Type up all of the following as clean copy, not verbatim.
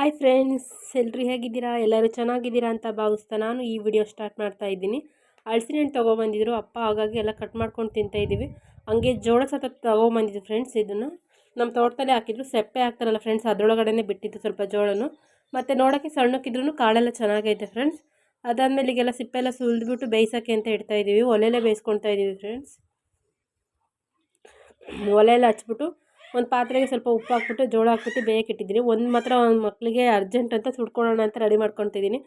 Hi friends, ಎಲ್ಲರೂ ಹೇಗಿದ್ದೀರಾ? ಎಲ್ಲರೂ ಚೆನ್ನಾಗಿದ್ದೀರಾ ಅಂತ ಭಾವಿಸ್ತಾ ನಾನು ಈ ವಿಡಿಯೋ ಸ್ಟಾರ್ಟ್ ಮಾಡ್ತಾ ಇದ್ದೀನಿ. ಹಲಸಿನ ಹಣ್ಣು ತೊಗೊಬಂದಿದ್ರು ಅಪ್ಪ, ಹಾಗಾಗಿ ಎಲ್ಲ ಕಟ್ ಮಾಡ್ಕೊಂಡು ತಿಂತಾಯಿದ್ದೀವಿ. ಹಂಗೆ ಜೋಳ ಸತ ತೊಗೊಬಂದಿದ್ದು ಫ್ರೆಂಡ್ಸ್. ಇದನ್ನು ನಮ್ಮ ತೋಟದಲ್ಲೇ ಹಾಕಿದ್ರು, ಸೆಪ್ಪೆ ಹಾಕ್ತಾರಲ್ಲ ಫ್ರೆಂಡ್ಸ್, ಅದರೊಳಗಡೆ ಬಿಟ್ಟಿತ್ತು ಸ್ವಲ್ಪ ಜೋಳನು. ಮತ್ತು ನೋಡೋಕ್ಕೆ ಸಣ್ಣಕ್ಕಿದ್ರೂ ಕಾಳೆಲ್ಲ ಚೆನ್ನಾಗೈತೆ ಫ್ರೆಂಡ್ಸ್. ಅದಾದಮೇಲೆ ಈಗೆಲ್ಲ ಸಿಪ್ಪೆಲ್ಲ ಸುಲಿದ್ಬಿಟ್ಟು ಬೇಯಿಸೋಕ್ಕೆ ಅಂತ ಇಡ್ತಾಯಿದ್ದೀವಿ. ಒಲೆಯಲ್ಲೇ ಬೇಯಿಸ್ಕೊಳ್ತಾ ಇದ್ದೀವಿ ಫ್ರೆಂಡ್ಸ್. ಒಲೆಯೆಲ್ಲ ಹಚ್ಬಿಟ್ಟು ಒಂದು ಪಾತ್ರೆಗೆ ಸ್ವಲ್ಪ ಉಪ್ಪು ಹಾಕ್ಬಿಟ್ಟು ಜೋಳ ಹಾಕ್ಬಿಟ್ಟು ಬೇಯಕ್ಕೆ ಇಟ್ಟಿದ್ದೀನಿ. ಒಂದು ಮಕ್ಕಳಿಗೆ ಅರ್ಜೆಂಟ್ ಅಂತ ಸುಟ್ಕೊಳ್ಳೋಣ ಅಂತ ರೆಡಿ ಮಾಡ್ಕೊತಿದ್ದೀನಿ.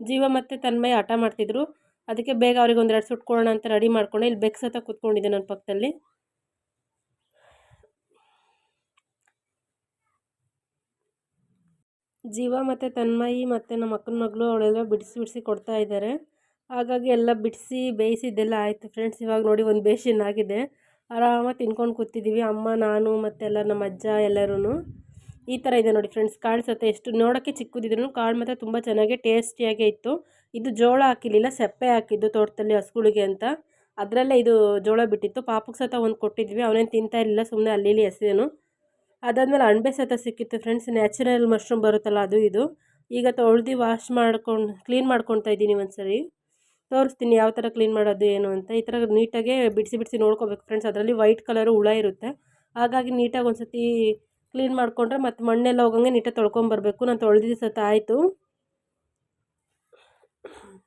ಜೀವ ಮತ್ತು ತನ್ಮಯ ಹಠ ಮಾಡ್ತಿದ್ರು, ಅದಕ್ಕೆ ಬೇಗ ಅವ್ರಿಗೆ ಒಂದೆರಡು ಸುಟ್ಕೊಳ್ಳೋಣ ಅಂತ ರೆಡಿ ಮಾಡ್ಕೊಂಡು ಇಲ್ಲಿ ಬೆಕ್ಸ್ ಹತ್ರ ಕೂತ್ಕೊಂಡಿದ್ದೆ ನನ್ನ ಪಕ್ಕದಲ್ಲಿ. ಜೀವ ಮತ್ತು ತನ್ಮಯಿ ಮತ್ತು ನಮ್ಮ ಅಕ್ಕನ ಮಗಳು ಅವಳೆಲ್ಲ ಬಿಡಿಸಿ ಕೊಡ್ತಾ ಇದ್ದಾರೆ. ಹಾಗಾಗಿ ಎಲ್ಲ ಬಿಡಿಸಿ ಬೇಯಿಸಿದ್ದೆಲ್ಲ ಆಯಿತು ಫ್ರೆಂಡ್ಸ್. ಇವಾಗ ನೋಡಿ ಒಂದು ಬೇಷನ್ ಆಗಿದೆ, ಆರಾಮಾಗಿ ತಿನ್ಕೊಂಡು ಕೂತಿದ್ದೀವಿ ಅಮ್ಮ, ನಾನು ಮತ್ತೆಲ್ಲ ನಮ್ಮ ಅಜ್ಜ ಎಲ್ಲರೂ. ಈ ಥರ ಇದೆ ನೋಡಿ ಫ್ರೆಂಡ್ಸ್. ಕಾಳು ಸತೆ ಎಷ್ಟು ನೋಡೋಕ್ಕೆ ಚಿಕ್ಕದಿದ್ರು ಕಾಳು ಮಾತ್ರ ತುಂಬ ಚೆನ್ನಾಗಿ ಟೇಸ್ಟಿಯಾಗೇ ಇತ್ತು. ಇದು ಜೋಳ ಹಾಕಿರಲಿಲ್ಲ, ಸೆಪ್ಪೆ ಹಾಕಿದ್ದು ತೋಟದಲ್ಲಿ ಹಸುಗಳಿಗೆ ಅಂತ. ಅದರಲ್ಲೇ ಇದು ಜೋಳ ಬಿಟ್ಟಿತ್ತು. ಪಾಪಕ್ಕೆ ಸತ ಒಂದು ಕೊಟ್ಟಿದ್ವಿ, ಅವನೇನು ತಿಂತಾ ಇರಲಿಲ್ಲ, ಸುಮ್ಮನೆ ಅಲ್ಲಿ ಎಸೆನು. ಅದಾದಮೇಲೆ ಅಣಬೆ ಸತ ಸಿಕ್ಕಿತ್ತು ಫ್ರೆಂಡ್ಸ್. ನ್ಯಾಚುರಲ್ ಮಶ್ರೂಮ್ ಬರುತ್ತಲ್ಲ ಅದು ಇದು. ಈಗ ತೊಳೆದು ವಾಶ್ ಮಾಡ್ಕೊಂಡು ಕ್ಲೀನ್ ಮಾಡ್ಕೊತಾ ಇದ್ದೀನಿ. ಒಂದ್ಸರಿ ತೋರಿಸ್ತೀನಿ ಯಾವ ಥರ ಕ್ಲೀನ್ ಮಾಡೋದು ಏನು ಅಂತ. ಈ ಥರ ನೀಟಾಗೆ ಬಿಡಿಸಿ ನೋಡ್ಕೋಬೇಕು ಫ್ರೆಂಡ್ಸ್. ಅದರಲ್ಲಿ ವೈಟ್ ಕಲರು ಹುಳ ಇರುತ್ತೆ, ಹಾಗಾಗಿ ನೀಟಾಗಿ ಒಂದು ಸತಿ ಕ್ಲೀನ್ ಮಾಡಿಕೊಂಡ್ರೆ ಮತ್ತು ಮಣ್ಣೆಲ್ಲ ಹೋಗಂಗೆ ನೀಟಾಗಿ ತೊಳ್ಕೊಂಬರ್ಬೇಕು. ನಾನು ತೊಳೆದಿದ್ದು ಸತ ಆಯಿತು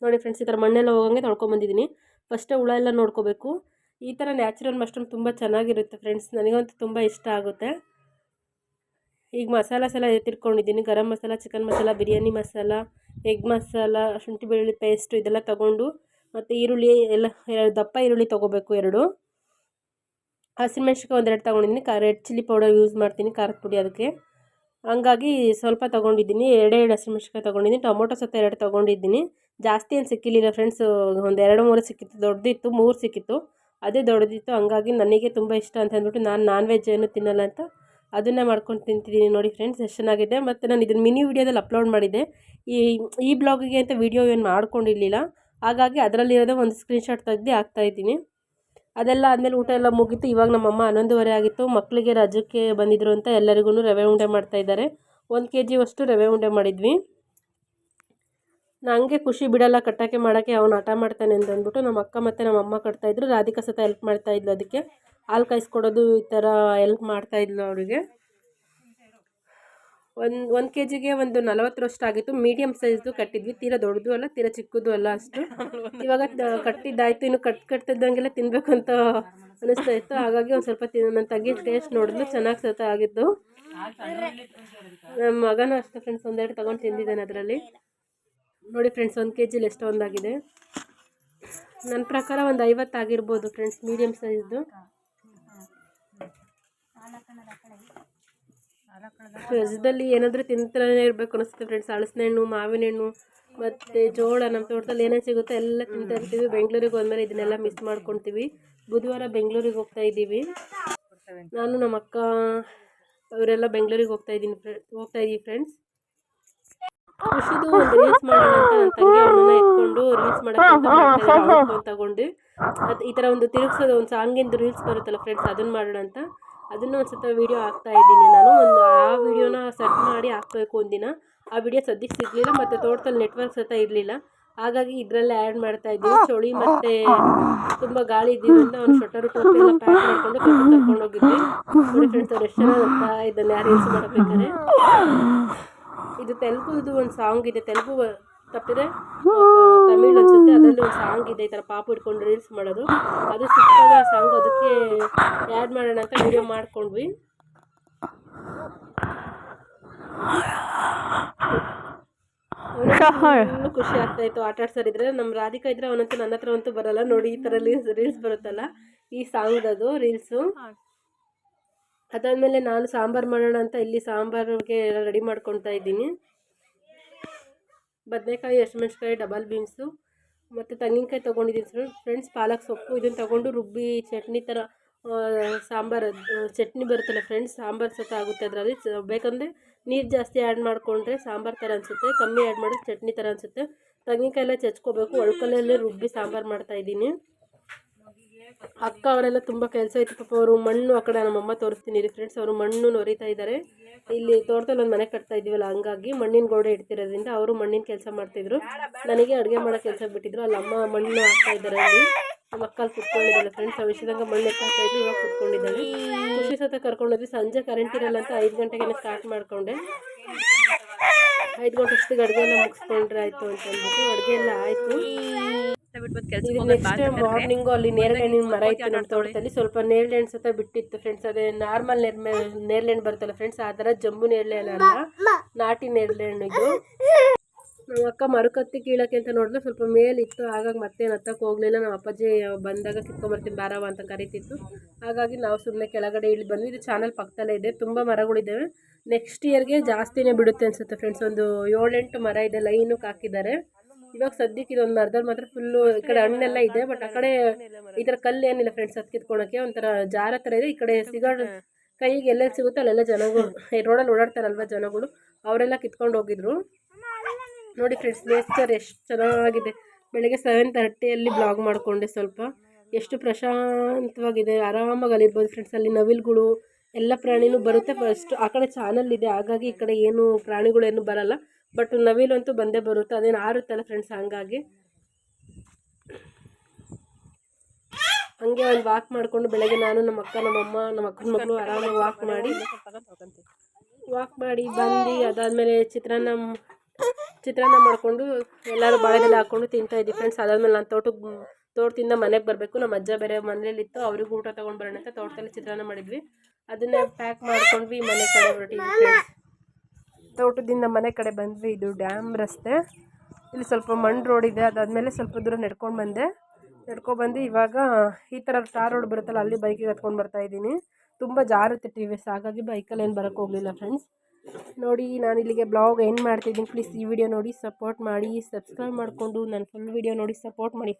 ನೋಡಿ ಫ್ರೆಂಡ್ಸ್. ಈ ಥರ ಮಣ್ಣೆಲ್ಲ ಹೋಗಂಗೆ ತೊಳ್ಕೊಂಬಂದಿದ್ದೀನಿ. ಫಸ್ಟೇ ಹುಳ ಎಲ್ಲ ನೋಡ್ಕೋಬೇಕು. ಈ ಥರ ನ್ಯಾಚುರಲ್ ಮಶ್ರೂಮ್ ತುಂಬ ಚೆನ್ನಾಗಿರುತ್ತೆ ಫ್ರೆಂಡ್ಸ್, ನನಗಂತೂ ತುಂಬ ಇಷ್ಟ ಆಗುತ್ತೆ. ಈಗ ಮಸಾಲಾಸ್ ಎಲ್ಲ ಎತ್ತಿಟ್ಕೊಂಡಿದ್ದೀನಿ. ಗರಂ ಮಸಾಲ, ಚಿಕನ್ ಮಸಾಲ, ಬಿರಿಯಾನಿ ಮಸಾಲ, ಎಗ್ ಮಸಾಲ, ಶುಂಠಿ ಬೆಳ್ಳುಳ್ಳಿ ಪೇಸ್ಟು ಇದೆಲ್ಲ ತೊಗೊಂಡು, ಮತ್ತು ಈರುಳ್ಳಿ ಎಲ್ಲ ದಪ್ಪ ಈರುಳ್ಳಿ ತೊಗೋಬೇಕು 2. ಹಸಿಮೆಣ್ಸಿನ್ಕಾಯಿ ಒಂದೆರಡು ತೊಗೊಂಡಿದ್ದೀನಿ. ರೆಡ್ ಚಿಲ್ಲಿ ಪೌಡರ್ ಯೂಸ್ ಮಾಡ್ತೀನಿ ಖಾರದ ಪುಡಿ ಅದಕ್ಕೆ, ಹಂಗಾಗಿ ಸ್ವಲ್ಪ ತೊಗೊಂಡಿದ್ದೀನಿ. 2 ಹಸಿಮೆಣ್ಸಿನ್ಕಾಯಿ ತೊಗೊಂಡಿದ್ದೀನಿ. ಟೊಮೊಟೊ ಸತ 2 ತೊಗೊಂಡಿದ್ದೀನಿ. ಜಾಸ್ತಿ ಏನು ಸಿಕ್ಕಿಲ್ಲ ಫ್ರೆಂಡ್ಸ್, ಒಂದು 2-3 ಸಿಕ್ಕಿತ್ತು. ದೊಡ್ಡದಿತ್ತು 3 ಸಿಕ್ಕಿತ್ತು, ಅದೇ ದೊಡ್ಡದಿತ್ತು. ಹಂಗಾಗಿ ನನಗೆ ತುಂಬ ಇಷ್ಟ ಅಂತ ಅಂದ್ಬಿಟ್ಟು ನಾನು ನಾನ್ ವೆಜ್ ಏನು ತಿನ್ನಲ್ಲ ಅಂತ ಅದನ್ನೇ ಮಾಡ್ಕೊಂಡು ತಿಂತಿದ್ದೀನಿ ನೋಡಿ ಫ್ರೆಂಡ್ಸ್. ಎಷ್ಟು ಚೆನ್ನಾಗಿದೆ. ಮತ್ತು ನಾನು ಇದನ್ನು ಮಿನಿ ವೀಡಿಯೋದಲ್ಲಿ ಅಪ್ಲೋಡ್ ಮಾಡಿದ್ದೆ. ಈ ಬ್ಲಾಗಿಗೆ ಅಂತ ವೀಡಿಯೋ ಏನು ಮಾಡ್ಕೊಂಡಿರಲಿಲ್ಲ, ಹಾಗಾಗಿ ಅದರಲ್ಲಿರೋದೇ ಒಂದು ಸ್ಕ್ರೀನ್ಶಾಟ್ ತೆಗೆದು ಹಾಕ್ತಾಯಿದ್ದೀನಿ. ಅದೆಲ್ಲ ಆದಮೇಲೆ ಊಟ ಎಲ್ಲ ಮುಗೀತು. ಇವಾಗ ನಮ್ಮಮ್ಮ 11:30 ಆಗಿತ್ತು. ಮಕ್ಕಳಿಗೆ ರಜಕ್ಕೆ ಬಂದಿದ್ರು ಅಂತ ಎಲ್ಲರಿಗೂ ರವೆ ಉಂಡೆ ಮಾಡ್ತಾಯಿದ್ದಾರೆ. 1 kg ಅಷ್ಟು ರವೆ ಉಂಡೆ ಮಾಡಿದ್ವಿ. ನನಗೆ ಖುಷಿ ಬಿಡಲ್ಲ ಕಟ್ಟೋಕ್ಕೆ ಮಾಡೋಕ್ಕೆ, ಅವನು ಹಠ ಮಾಡ್ತಾನೆ ಅಂತ ಅಂದ್ಬಿಟ್ಟು ನಮ್ಮ ಅಕ್ಕ ಮತ್ತು ನಮ್ಮ ಅಮ್ಮ ಕಟ್ತಾಯಿದ್ರು. ರಾಧಿಕಾ ಸತ ಹೆಲ್ಪ್ ಮಾಡ್ತಾಯಿದ್ಲು, ಅದಕ್ಕೆ ಹಾಲು ಕಾಯಿಸ್ಕೊಡೋದು ಈ ಥರ ಹೆಲ್ಪ್ ಮಾಡ್ತಾಯಿದ್ಲು ಅವಳಿಗೆ. 1 kgಗೆ ಒಂದು 40 ಆಗಿತ್ತು. ಮೀಡಿಯಮ್ ಸೈಜ್ದು ಕಟ್ಟಿದ್ವಿ, ತೀರಾ ದೊಡ್ಡದು ಅಲ್ಲ ತೀರಾ ಚಿಕ್ಕದು ಅಲ್ಲ ಅಷ್ಟು. ಇವಾಗ ಕಟ್ಟಿದ್ದಾಯಿತು, ಇನ್ನು ಕಟ್ಟಿದ್ದಂಗೆಲ್ಲ ತಿನ್ನಬೇಕು ಅಂತ ಅನ್ನಿಸ್ತಾ ಇತ್ತು. ಹಾಗಾಗಿ ಒಂದು ಸ್ವಲ್ಪ ನನ್ನ ತಂಗಿ ಟೇಸ್ಟ್ ನೋಡಿದ್ಲು, ಚೆನ್ನಾಗಿ ಸತ ಆಗಿತ್ತು. ನಮ್ಮ ಮಗನೂ ಅಷ್ಟೇ ಫ್ರೆಂಡ್ಸ್, 1-2 ತೊಗೊಂಡು ತಿಂದಿದ್ದಾನೆ ಅದರಲ್ಲಿ. ನೋಡಿ ಫ್ರೆಂಡ್ಸ್, 1 kgಲಿ ಎಷ್ಟೊಂದಾಗಿದೆ. ನನ್ನ ಪ್ರಕಾರ ಒಂದು 50 ಆಗಿರ್ಬೋದು ಫ್ರೆಂಡ್ಸ್, ಮೀಡಿಯಮ್ ಸೈಜ್ದು. ರಜದಲ್ಲಿ ಏನಾದರೂ ತಿಂತಾನೆ ಇರಬೇಕು ಅನಿಸುತ್ತೆ ಫ್ರೆಂಡ್ಸ್. ಹಲಸಿನ ಹಣ್ಣು, ಮಾವಿನ ಹಣ್ಣು ಮತ್ತು ಜೋಳ, ನಮ್ಮ ತೋಟದಲ್ಲಿ ಏನೇನು ಸಿಗುತ್ತೆ ಎಲ್ಲ ತಿಂತಾ ಇರ್ತೀವಿ. ಬೆಂಗಳೂರಿಗೆ ಹೋದ್ಮೇಲೆ ಇದನ್ನೆಲ್ಲ ಮಿಸ್ ಮಾಡ್ಕೊತೀವಿ. ಬುಧವಾರ ಬೆಂಗಳೂರಿಗೆ ಹೋಗ್ತಾ ಇದ್ದೀವಿ. ನಾನು ನಮ್ಮ ಅಕ್ಕ ಅವರೆಲ್ಲ ಬೆಂಗಳೂರಿಗೆ ಹೋಗ್ತಾ ಇದ್ದೀವಿ ಫ್ರೆಂಡ್ಸ್. ಖುಷಿದು ಒಂದು ರೀಲ್ಸ್ ಮಾಡೋಣ ಅಂತ ನನ್ನ ತಂಗಿ ಅವನನ್ನ ಎತ್ಕೊಂಡು ರೀಲ್ಸ್ ಮಾಡೋಕ್ಕೆ ತಗೊಂಡು ಅದು ಈ ಥರ ಒಂದು ತಿರುಗಿಸೋದು, ಒಂದು ಸಾಂಗಿಂದು ರೀಲ್ಸ್ ಬರುತ್ತಲ್ಲ ಫ್ರೆಂಡ್ಸ್, ಅದನ್ನು ಮಾಡೋಣ ಅಂತ ಅದನ್ನು ಒಂದು ಸತ ವೀಡಿಯೋ ಹಾಕ್ತಾ ಇದ್ದೀನಿ ನಾನು. ಆ ವಿಡಿಯೋನ ಸರ್ಚ್ ಮಾಡಿ ಹಾಕಬೇಕು ಒಂದಿನ. ಆ ವಿಡಿಯೋ ಸದ್ಯಕ್ಕೆ ಸಿಗಲಿಲ್ಲ, ಮತ್ತು ತೋಟದಲ್ಲಿ ನೆಟ್ವರ್ಕ್ ಸತ ಇರಲಿಲ್ಲ, ಹಾಗಾಗಿ ಇದರಲ್ಲೇ ಆ್ಯಡ್ ಮಾಡ್ತಾ ಇದ್ದೀನಿ. ಚಳಿ ಮತ್ತು ತುಂಬ ಗಾಳಿ ಇದ್ದಿದ್ದರಿಂದ ಅವ್ನು ಶೊಟ್ಟರು ಟೋಪಿ ಎಲ್ಲ ಪ್ಯಾಕ್ ಮಾಡಿಕೊಂಡು ಕರ್ಕೊಂಡು ಹೋಗಿದ್ವಿ. ನೋಡಿ ಫ್ರೆಂಡ್ಸ್, ಅವ್ರು ಎಷ್ಟು ಚೆನ್ನಾಗಿ ಹೋಗ್ತಾ ಇದನ್ನು ಯಾರು ರೀಲ್ಸ್ ಮಾಡಬೇಕಾದ್ರೆ. ಇದು ತೆಲುಗುದು ಒಂದು ಸಾಂಗ್ ಇದೆ, ತೆಲುಗು ತಪ್ಪಿದೆ ತಮಿಳ್ ಅನಿಸುತ್ತೆ. ಅದರಲ್ಲಿ ಒಂದು ಸಾಂಗ್ ಇದೆ, ಈ ಥರ ಪಾಪು ಇಟ್ಕೊಂಡು ರೀಲ್ಸ್ ಮಾಡೋದು. ಅದು ಸಿಕ್ಕಾಗ ಆ ಸಾಂಗ್, ಅದಕ್ಕೆ ಆ್ಯಡ್ ಮಾಡೋಣ ಅಂತ ವಿಡಿಯೋ ಮಾಡ್ಕೊಂಡ್ವಿ. ಅವನು ಖುಷಿ ಆಗ್ತಾಯಿತ್ತು ಆಟ ಆಡ್ಸೋರಿದ್ರೆ. ನಮ್ಮ ರಾಧಿಕಾ ಇದ್ದರೆ ಅವನಂತೂ ನನ್ನ ಹತ್ರ ಅಂತೂ ಬರೋಲ್ಲ ನೋಡಿ. ಈ ಥರ ರೀಲ್ಸ್ ಬರುತ್ತಲ್ಲ, ಈ ಸಾಂಗ್ದದು ರೀಲ್ಸು. ಅದಾದಮೇಲೆ ನಾನು ಸಾಂಬಾರು ಮಾಡೋಣ ಅಂತ ಇಲ್ಲಿ ಸಾಂಬಾರಿಗೆ ರೆಡಿ ಮಾಡ್ಕೊತಾ ಇದ್ದೀನಿ. ಬದನೆಕಾಯಿ, ಹಸಿಮೆಣ್ಸಿನ್ಕಾಯಿ, ಡಬಲ್ ಬೀನ್ಸು ಮತ್ತು ತೆಂಗಿನಕಾಯಿ ತೊಗೊಂಡಿದ್ದೀನಿ ಫ್ರೆಂಡ್ಸ್. ಪಾಲಕ್ ಸೊಪ್ಪು ಇದನ್ನು ತೊಗೊಂಡು ರುಬ್ಬಿ ಚಟ್ನಿ ಥರ ಸಾಂಬಾರು ಚಟ್ನಿ ಬರುತ್ತಲ್ಲ ಫ್ರೆಂಡ್ಸ್, ಸಾಂಬಾರು ಸತ ಆಗುತ್ತೆ ಅದರಲ್ಲಿ. ಬೇಕಂದರೆ ನೀರು ಜಾಸ್ತಿ ಆ್ಯಡ್ ಮಾಡಿಕೊಂಡ್ರೆ ಸಾಂಬಾರು ಥರ ಅನಿಸುತ್ತೆ, ಕಮ್ಮಿ ಆ್ಯಡ್ ಮಾಡಿದ್ರೆ ಚಟ್ನಿ ಥರ ಅನಿಸುತ್ತೆ. ತೆಂಗಿನಕಾಯಿ ಎಲ್ಲ ಚಚ್ಕೋಬೇಕು, ಒಳ್ಕಲ್ಲಲ್ಲೇ ರುಬ್ಬಿ ಸಾಂಬಾರು ಮಾಡ್ತಾಯಿದ್ದೀನಿ. ಅಕ್ಕ ಅವರೆಲ್ಲ ತುಂಬ ಕೆಲಸ ಇತ್ತು ಪಾಪ. ಅವರು ಮಣ್ಣು ಆ ಕಡೆ ನಮ್ಮಮ್ಮ ತೋರಿಸ್ತೀನಿ ರೀ ಫ್ರೆಂಡ್ಸ್. ಅವರು ಮಣ್ಣು ನೊರಿತಾ ಇದ್ದಾರೆ. ಇಲ್ಲಿ ತೋಟದಲ್ಲಿ ಒಂದು ಮನೆ ಕಟ್ತಾ ಇದೀವಲ್ಲ, ಹಂಗಾಗಿ ಮಣ್ಣಿನ ಗೋಡೆ ಇಡ್ತಿರೋದ್ರಿಂದ ಅವರು ಮಣ್ಣಿನ ಕೆಲಸ ಮಾಡ್ತಿದ್ರು. ನನಗೆ ಅಡುಗೆ ಮಾಡೋ ಕೆಲಸ ಬಿಟ್ಟಿದ್ರು. ಅಲ್ಲಿ ಅಮ್ಮ ಮಣ್ಣು ಹಾಕ್ತಾ ಇದ್ದಾರೆ. ಅಲ್ಲಿ ನಮ್ಮ ಅಕ್ಕ ಕುತ್ಕೊಂಡಿದ್ದಾಳೆ ಫ್ರೆಂಡ್ಸ್. ಆ ವಿಷಯದಾಗ ಮಣ್ಣು ಎತ್ತಾಗ್ತಾ ಇದ್ರು. ಇವಾಗ ಕುತ್ಕೊಂಡಿದ್ದಾಳೆ. ಖುಷಿ ಸತ ಕರ್ಕೊಂಡೋದ್ವಿ. ಸಂಜೆ ಕರೆಂಟ್ ಇರಲ್ಲ ಅಂತ 5 ಗಂಟೆಗೆ ಸ್ಟಾರ್ಟ್ ಮಾಡ್ಕೊಂಡೆ. 5 ಗಂಟೆ ಅಷ್ಟಿಗೆ ಅಡುಗೆ ಎಲ್ಲ ಮುಗಿಸ್ಕೊಂಡ್ರೆ ಆಯಿತು ಅಂತ ಅಂದ್ಬಿಟ್ಟು ಅಡುಗೆ ಎಲ್ಲ ಆಯಿತು. ನೆಕ್ಸ್ಟ್ ಮಾರ್ನಿಂಗು ಅಲ್ಲಿ ನೇರಳೆ ಹಣ್ಣಿನ ಮರ ಇತ್ತು ನಮ್ಮ ತೋಟದಲ್ಲಿ. ಸ್ವಲ್ಪ ನೇರಳೆ ಹಣ್ಣು ಸತ ಬಿಟ್ಟಿತ್ತು ಫ್ರೆಂಡ್ಸ್. ಅದೇ ನಾರ್ಮಲ್ ನೇರಳೆ ಹಣ್ಣು ಬರುತ್ತಲ್ಲ ಫ್ರೆಂಡ್ಸ್, ಆ ಥರ ಜಂಬು ನೇರಳೆ ಹಣ್ಣು ಅಲ್ಲ, ನಾಟಿ ನೇರಳೆ ಹಣ್ಣು ಇದು. ನಮ್ಮ ಅಕ್ಕ ಮರುಕತ್ತಿ ಕೀಳಕ್ಕೆ ಅಂತ ನೋಡಿದ್ರೆ ಸ್ವಲ್ಪ ಮೇಲಿತ್ತು. ಹಾಗಾಗಿ ಮತ್ತೆ ಹತ್ತಕ್ಕೆ ಹೋಗಲಿಲ್ಲ. ನಮ್ಮ ಅಪ್ಪಾಜಿ ಬಂದಾಗ ಕಿತ್ಕೊಂಬರ್ತೀನಿ ಬಾರವ ಅಂತ ಕರೀತಿತ್ತು. ಹಾಗಾಗಿ ನಾವು ಸುಮ್ಮನೆ ಕೆಳಗಡೆ ಇಳಿ ಬಂದ್ವಿ. ಇದು ಚಾನಲ್ ಪಕ್ಕದಲ್ಲೇ ಇದೆ. ತುಂಬ ಮರಗಳಿದ್ದಾವೆ. ನೆಕ್ಸ್ಟ್ ಇಯರ್ಗೆ ಜಾಸ್ತಿನೇ ಬಿಡುತ್ತೆ ಅನಿಸುತ್ತೆ ಫ್ರೆಂಡ್ಸ್. ಒಂದು 7-8 ಮರ ಇದೆ, ಲೈನಕ್ಕೆ ಹಾಕಿದ್ದಾರೆ. ಇವಾಗ ಸದ್ಯಕ್ಕೆ ಇದೊಂದು ಮರದಲ್ಲಿ ಮಾತ್ರ ಫುಲ್ಲು ಈ ಕಡೆ ಹಣ್ಣೆಲ್ಲ ಇದೆ. ಬಟ್ ಆ ಕಡೆ ಈ ಥರ ಕಲ್ಲು ಏನಿಲ್ಲ ಫ್ರೆಂಡ್ಸ್. ಅದು ಕಿತ್ಕೊಳಕ್ಕೆ ಒಂಥರ ಜಾರ ಥರ ಇದೆ. ಈ ಕಡೆ ಕೈಗೆ ಎಲ್ಲೆಲ್ಲಿ ಸಿಗುತ್ತೋ ಅಲ್ಲೆಲ್ಲ ಜನಗಳು ರೋಡಲ್ಲಿ ಓಡಾಡ್ತಾರಲ್ವ ಜನಗಳು, ಅವರೆಲ್ಲ ಕಿತ್ಕೊಂಡು ಹೋಗಿದ್ರು. ನೋಡಿ ಫ್ರೆಂಡ್ಸ್, ನೇಚರ್ ಎಷ್ಟು ಚೆನ್ನಾಗಿದೆ. ಬೆಳಗ್ಗೆ 7:30 ಬ್ಲಾಗ್ ಮಾಡಿಕೊಂಡೆ. ಸ್ವಲ್ಪ ಎಷ್ಟು ಪ್ರಶಾಂತವಾಗಿದೆ, ಆರಾಮಾಗಿ ಅಲ್ಲಿರ್ಬೋದು ಫ್ರೆಂಡ್ಸ್. ಅಲ್ಲಿ ನವಿಲುಗಳು ಎಲ್ಲ ಪ್ರಾಣಿನೂ ಬರುತ್ತೆ. ಫಸ್ಟ್ ಆ ಕಡೆ ಚಾನಲ್ ಇದೆ, ಹಾಗಾಗಿ ಈ ಕಡೆ ಏನು ಪ್ರಾಣಿಗಳೇನು ಬರಲ್ಲ. ಬಟ್ ನವಿಲಂತೂ ಬಂದೇ ಬರುತ್ತೆ. ಅದೇನು ಆರುತ್ತಲ್ಲ ಫ್ರೆಂಡ್ಸ್, ಹಂಗಾಗಿ ಹಂಗೆ ಒಂದು ವಾಕ್ ಮಾಡಿಕೊಂಡು ಬೆಳಗ್ಗೆ ನಾನು ನಮ್ಮ ಅಕ್ಕ ನಮ್ಮಮ್ಮ ನಮ್ಮ ಅಕ್ಕನ ಮಗಳು ಆರಾಮಾಗಿ ವಾಕ್ ಮಾಡಿ ಬಂದು ಅದಾದಮೇಲೆ ಚಿತ್ರಾನ್ನ ಮಾಡಿಕೊಂಡು ಎಲ್ಲರೂ ಬಾಳೆದೆಲ್ಲ ಹಾಕ್ಕೊಂಡು ತಿಂತಾಯಿದ್ವಿ ಫ್ರೆಂಡ್ಸ್. ಅದಾದಮೇಲೆ ನಾನು ತೋಟದಿಂದ ಮನೆಗೆ ಬರಬೇಕು. ನಮ್ಮ ಅಜ್ಜ ಬೇರೆ ಮನೇಲಿತ್ತು, ಅವ್ರಿಗೂ ಊಟ ತೊಗೊಂಡು ಬರೋಣ ಅಂತ ತೋಟದಲ್ಲಿ ಚಿತ್ರಾನ್ನ ಮಾಡಿದ್ವಿ. ಅದನ್ನೇ ಪ್ಯಾಕ್ ಮಾಡ್ಕೊಂಡ್ವಿ, ಮನೆ ಕಡೆ ಹೊರಟಿದ್ವಿ ಫ್ರೆಂಡ್ಸ್. ತೋಟದಿಂದ ಮನೆ ಕಡೆ ಬಂದ್ವಿ. ಇದು ಡ್ಯಾಮ್ ರಸ್ತೆ. ಇಲ್ಲಿ ಸ್ವಲ್ಪ ಮಣ್ಣು ರೋಡ್ ಇದೆ. ಅದಾದಮೇಲೆ ಸ್ವಲ್ಪ ದೂರ ನಡ್ಕೊಂಡ್ಬಂದು ಇವಾಗ ಈ ಥರ ಟಾರ್ ರೋಡ್ ಬರುತ್ತಲ್ಲ, ಅಲ್ಲಿ ಬೈಕಿಗೆ ಹತ್ಕೊಂಡು ಬರ್ತಾಯಿದ್ದೀನಿ. ತುಂಬ ಜಾರುತ್ತೆ TVS, ಹಾಗಾಗಿ ಬೈಕಲ್ಲಿ ಏನು ಬರೋಕ್ಕೆ ಹೋಗಲಿಲ್ಲ ಫ್ರೆಂಡ್ಸ್. ನೋಡಿ, ನಾನು ಇಲ್ಲಿಗೆ ಬ್ಲಾಗ್ ಎಂಡ್ ಮಾಡ್ತಿದ್ದೀನಿ. ಪ್ಲೀಸ್ ಈ ವಿಡಿಯೋ ನೋಡಿ ಸಪೋರ್ಟ್ ಮಾಡಿ, ಸಬ್ಸ್ಕ್ರೈಬ್ ಮಾಡಿಕೊಂಡು ನನ್ನ ಫುಲ್ ವಿಡಿಯೋ ನೋಡಿ ಸಪೋರ್ಟ್ ಮಾಡಿ.